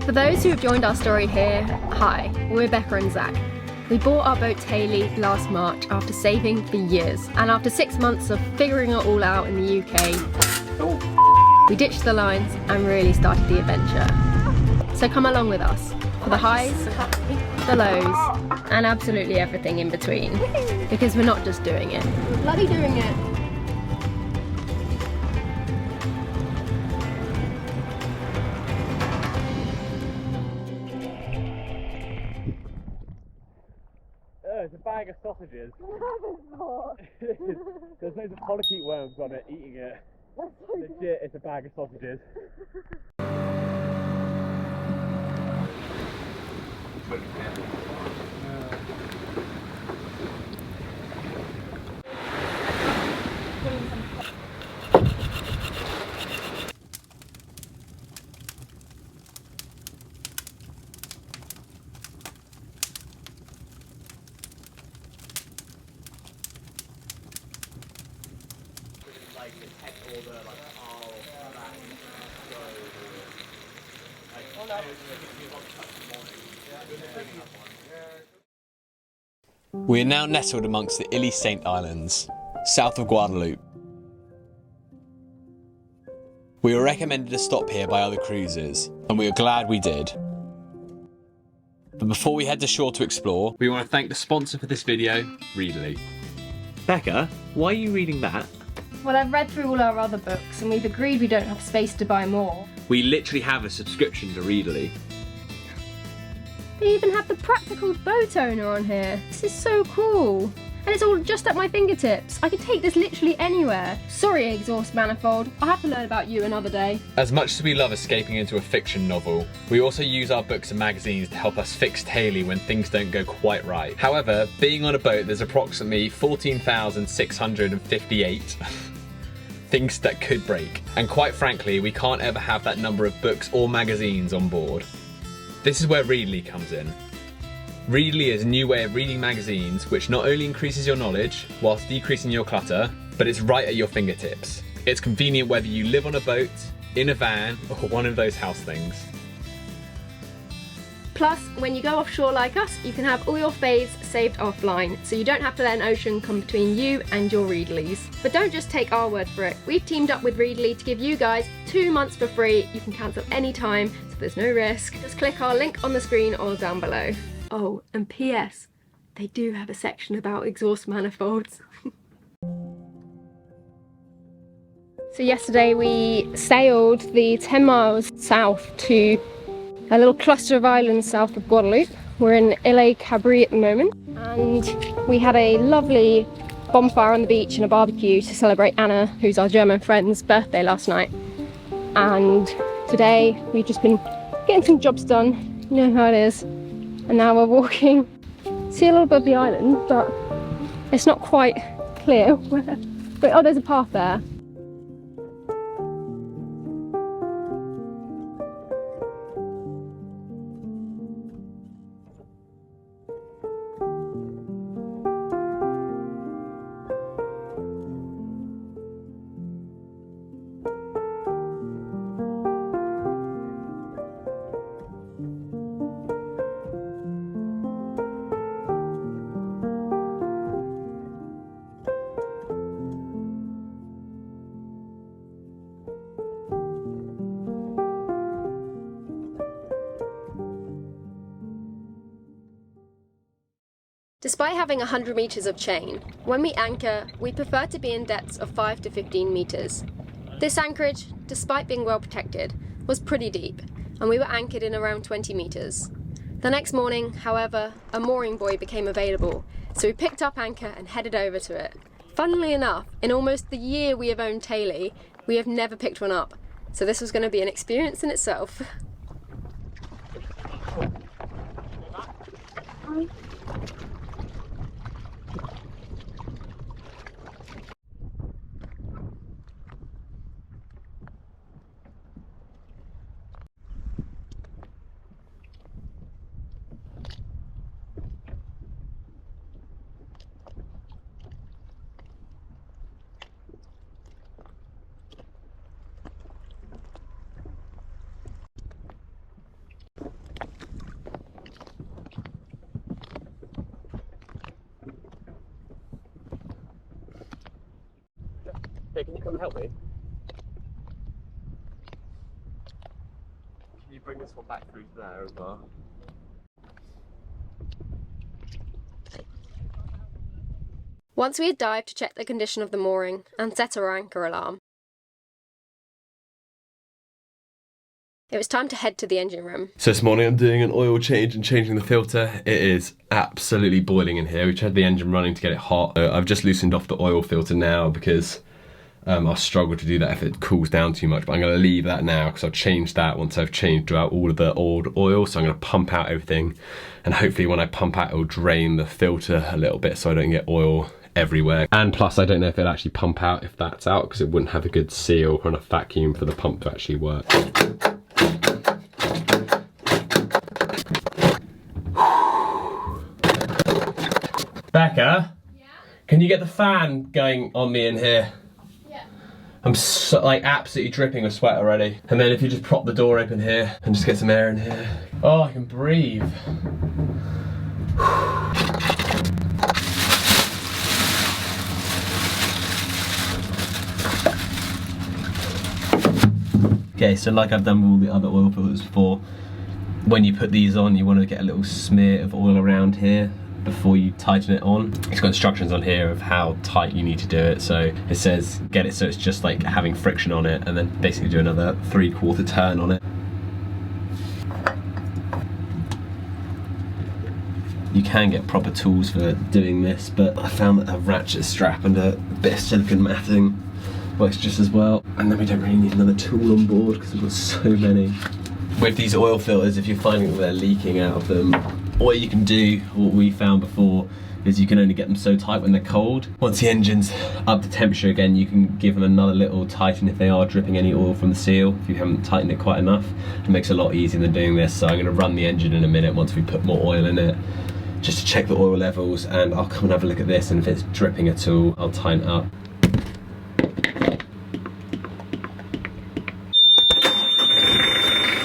For those who have joined our story here, hi, we're Becca and Zach. We bought our boat Tay-Lee last March after saving for years, and after 6 months of figuring it all out in the UK, we ditched the lines and really started the adventure. So come along with us for the highs, the lows, and absolutely everything in between, because we're not just doing it, we're bloody doing it. It's a bag of sausages. There's loads of polychaete worms on it, eating it. Legit, it's a bag of sausages. We are now nestled amongst the Ilet Saint Islands, south of Guadaloupe. We were recommended to stop here by other cruisers, and we are glad we did. But before we head to shore to explore, we want to thank the sponsor for this video, Readly. Becca, why are you reading that? Well, I've read through all our other books and we've agreed we don't have space to buy more. We literally have a subscription to Readly. They even have the practical boat owner on here. This is so cool. And it's all just at my fingertips. I could take this literally anywhere. Sorry, exhaust manifold. I'll have to learn about you another day. As much as we love escaping into a fiction novel, we also use our books and magazines to help us fix Tay-Lee when things don't go quite right. However, being on a boat, there's approximately 14,658 things that could break. And quite frankly, we can't ever have that number of books or magazines on board. This is where Readly comes in. Readly is a new way of reading magazines which not only increases your knowledge whilst decreasing your clutter, but it's right at your fingertips. It's convenient whether you live on a boat, in a van, or one of those house things. Plus, when you go offshore like us, you can have all your faves saved offline, so you don't have to let an ocean come between you and your Readlies. But don't just take our word for it. We've teamed up with Readly to give you guys 2 months for free. You can cancel any time, so there's no risk. Just click our link on the screen or down below. Oh, and PS, they do have a section about exhaust manifolds. So yesterday we sailed the 10 miles south to a little cluster of islands south of Guadaloupe. We're in Ilet, Cabrit at the moment, and we had a lovely bonfire on the beach and a barbecue to celebrate Anna, who's our German friend's birthday last night. And today we've just been getting some jobs done, you know how it is. And now we're walking, see a little bit of the island, but it's not quite clear where, but oh, there's a path there. Despite having 100 meters of chain, when we anchor, we prefer to be in depths of 5 to 15 meters. This anchorage, despite being well protected, was pretty deep, and we were anchored in around 20 meters. The next morning, however, a mooring buoy became available, so we picked up anchor and headed over to it. Funnily enough, in almost the year we have owned Tay-Lee, we have never picked one up, so this was going to be an experience in itself. Hey, can you come and help me? Can you bring this one back through to there as well? Once we had dived to check the condition of the mooring and set our anchor alarm, it was time to head to the engine room. So this morning I'm doing an oil change and changing the filter. It is absolutely boiling in here. We've had the engine running to get it hot. I've just loosened off the oil filter now because I'll struggle to do that if it cools down too much, but I'm going to leave that now because I'll change that once I've changed out all of the old oil. So I'm going to pump out everything, and hopefully when I pump out, it'll drain the filter a little bit so I don't get oil everywhere. And plus I don't know if it'll actually pump out if that's out, because it wouldn't have a good seal or enough vacuum for the pump to actually work. Becca? Yeah? Can you get the fan going on me in here? Yeah. I'm so, like absolutely dripping with sweat already. And then if you just prop the door open here and just get some air in here. Oh, I can breathe. Okay, so like I've done with all the other oil filters before, when you put these on, you want to get a little smear of oil around here before you tighten it on. It's got instructions on here of how tight you need to do it. So it says get it so it's just like having friction on it, and then basically do another 3/4 turn on it. You can get proper tools for doing this, but I found that a ratchet strap and a bit of silicone matting works just as well. And then we don't really need another tool on board because we've got so many. With these oil filters, if you're finding that they're leaking out of them, what you can do, what we found before, is you can only get them so tight when they're cold. Once the engine's up to temperature again, you can give them another little tighten if they are dripping any oil from the seal, if you haven't tightened it quite enough. It makes it a lot easier than doing this. So I'm going to run the engine in a minute once we put more oil in it, just to check the oil levels, and I'll come and have a look at this, and if it's dripping at all, I'll tighten it up.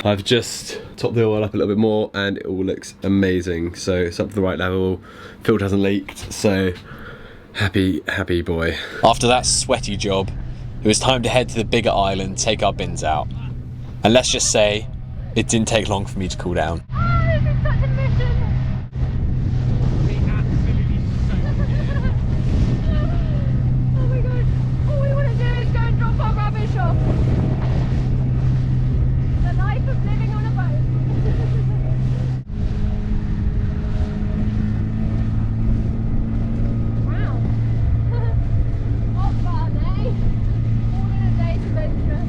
I've just topped the oil up a little bit more and it all looks amazing. So it's up to the right level, filter hasn't leaked, so happy boy. After that sweaty job, it was time to head to the bigger island, take our bins out. And let's just say, it didn't take long for me to cool down. This is such a mission! Oh my god, all we want to do is go and drop our rubbish off. The life of living on a boat. Wow. What fun, eh? All in a day's adventure.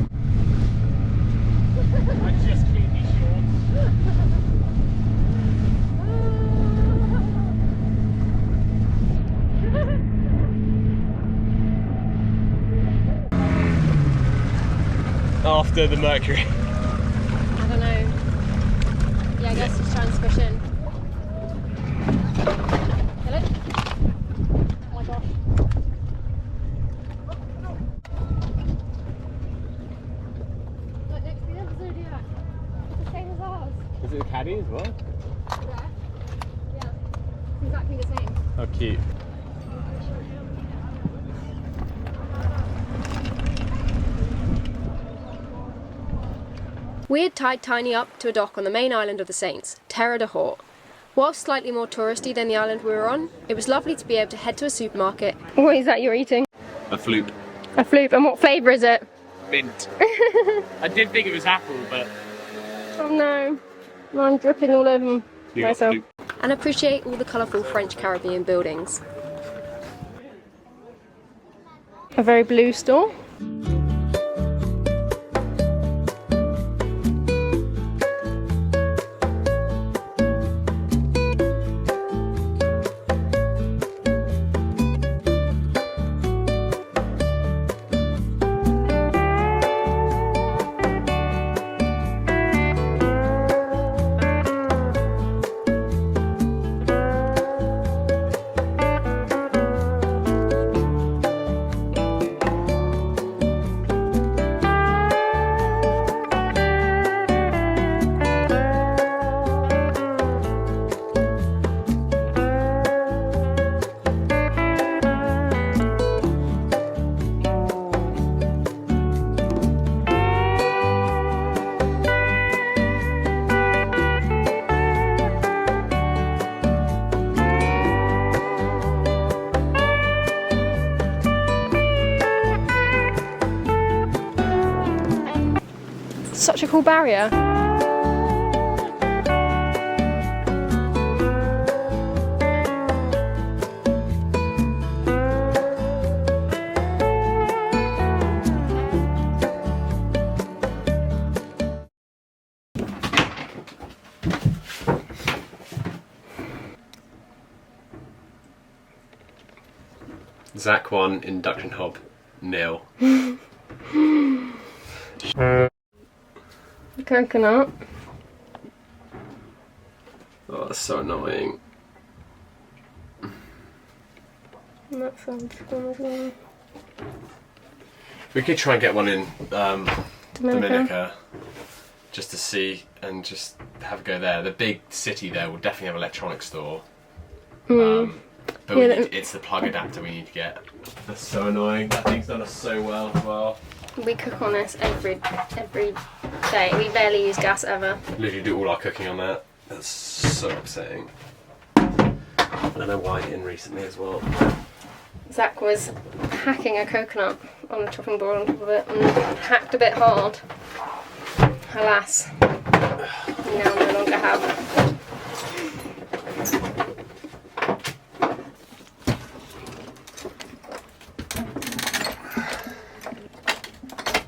I just cleaned these shorts. After the mercury. I don't know. Yeah, I guess he's trying to squish in. Kill it? Oh my gosh. Look, next to the other Zodiac. It's the same as ours. Is it a caddy as well? Yeah. Yeah. It's exactly the same. Oh, cute. We had tied Tiny up to a dock on the main island of the Saints, Terre de Haut. Whilst slightly more touristy than the island we were on, it was lovely to be able to head to a supermarket. What is that you're eating? A floop. A floop, and what flavour is it? Mint. I did think it was apple, but... Oh no, I'm dripping all over myself. Floop. And appreciate all the colourful French Caribbean buildings. A very blue store. Such a cool barrier. Zach 1, induction hob, nil. Coconut. Oh, that's so annoying. And that sounds fun as well. We could try and get one in Dominica, just to see and just have a go there. The big city there will definitely have an electronics store. But Yeah, it's the plug adapter we need to get. That's so annoying. That thing's done us so well as well. We cook on this every day. We barely use gas ever. Literally do all our cooking on that. That's so upsetting. I don't know why in recently as well. Zach was hacking a coconut on a chopping board on top of it and hacked a bit hard. Alas, we now no longer have.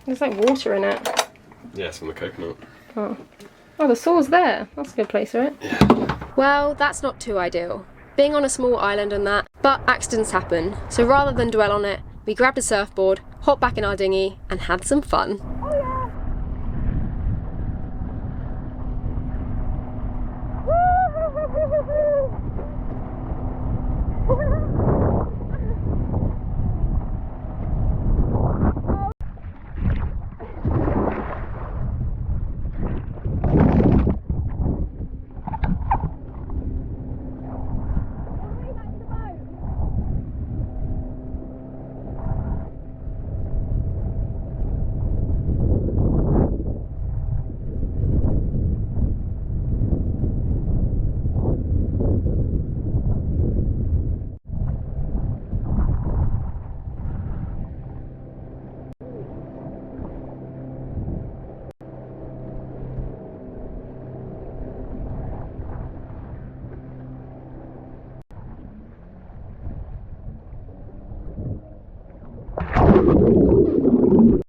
There's like water in it. Yeah, it's from the coconut. Oh, the saw's there. That's a good place for it. Yeah. Well, that's not too ideal. Being on a small island and that, but accidents happen. So rather than dwell on it, we grabbed a surfboard, hopped back in our dinghy, and had some fun.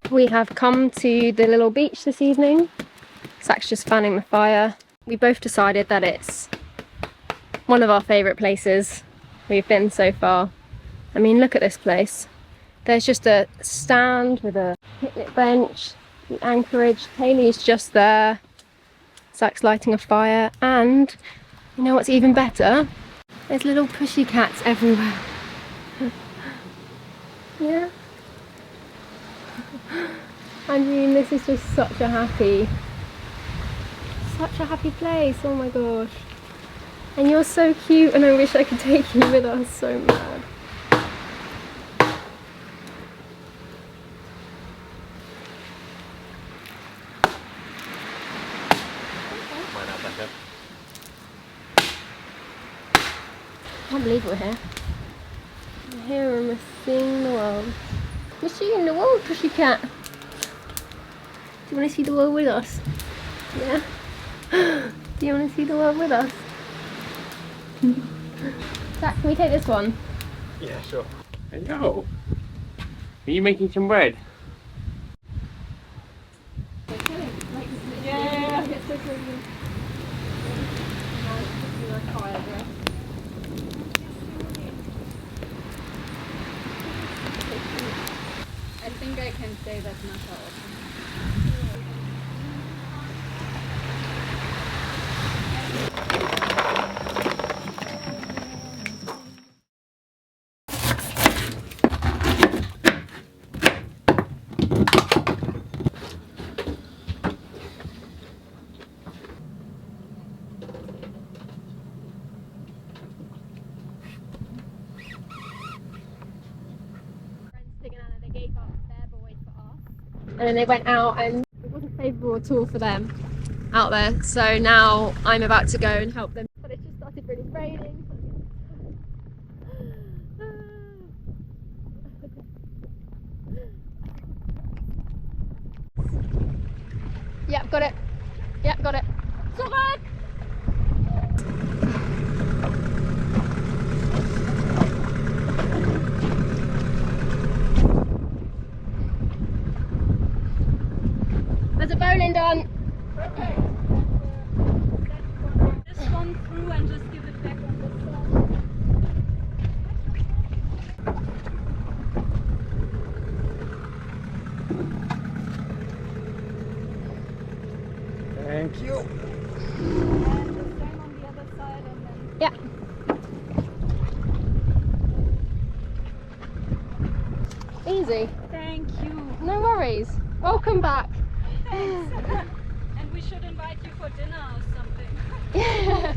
We have come to the little beach this evening. Zach's just fanning the fire. We both decided that it's one of our favourite places we've been so far. I mean, look at this place. There's just a stand with a picnic bench, the anchorage. Tay-Lee's just there. Zach's lighting a fire, and you know what's even better? There's little pushy cats everywhere. Yeah. I mean, this is just such a happy place, oh my gosh. And you're so cute, and I wish I could take you with us so bad. I can't believe we're here. We're here and we're seeing the world. We're seeing the world, pussycat. Do you want to see the world with us? Yeah? Do you want to see the world with us? Zach, can we take this one? Yeah, sure. Hello. Are you making some bread? Yeah. I think I can say that's not how often. And then they went out and it wasn't favourable at all for them out there. So now I'm about to go and help them. But it just started really raining. Yep, got it. Yep, got it. Zurück! There's a bowline done. Perfect. This one through and just give it back on the floor. Thank you. And the same on the other side and then... Yeah. Easy. Thank you. No worries. Welcome back. Thanks. And we should invite you for dinner or something. Yeah.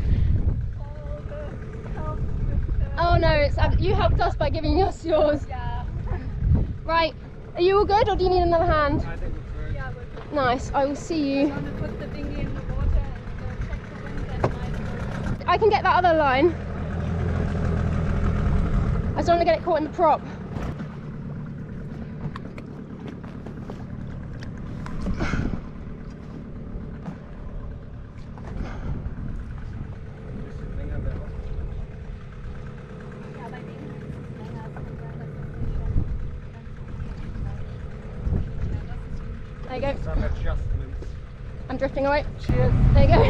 All the help with the... Oh no, it's you helped us by giving us yours. Yeah. Right. Are you all good or do you need another hand? I think we're through. Yeah, we're good. Nice. I will see I'm you. gonna put the dinghy in the water and check the wind that might... I can get that other line. I just don't want to get it caught in the prop. There you go. Some adjustments. I'm drifting away. Cheers. There you go.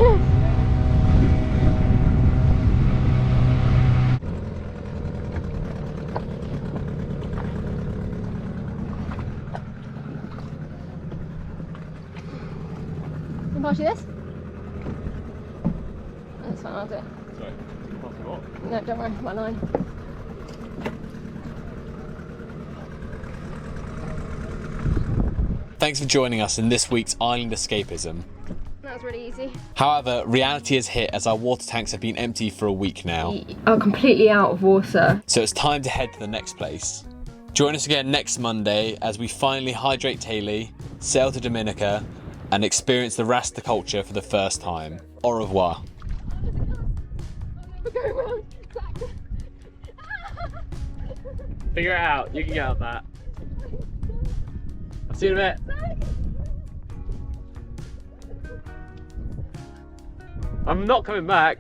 Can I pass you this? That's fine, I'll do it. Sorry. No, don't worry, my line. Thanks for joining us in this week's Island Escapism. That was really easy. However, reality has hit as our water tanks have been empty for a week now. Oh, completely out of water. So it's time to head to the next place. Join us again next Monday as we finally hydrate Tay-Lee, sail to Dominica, and experience the Rasta culture for the first time. Au revoir. We're going round. Zach. Figure it out, you can get out that. I'll see you in a bit. I'm not coming back.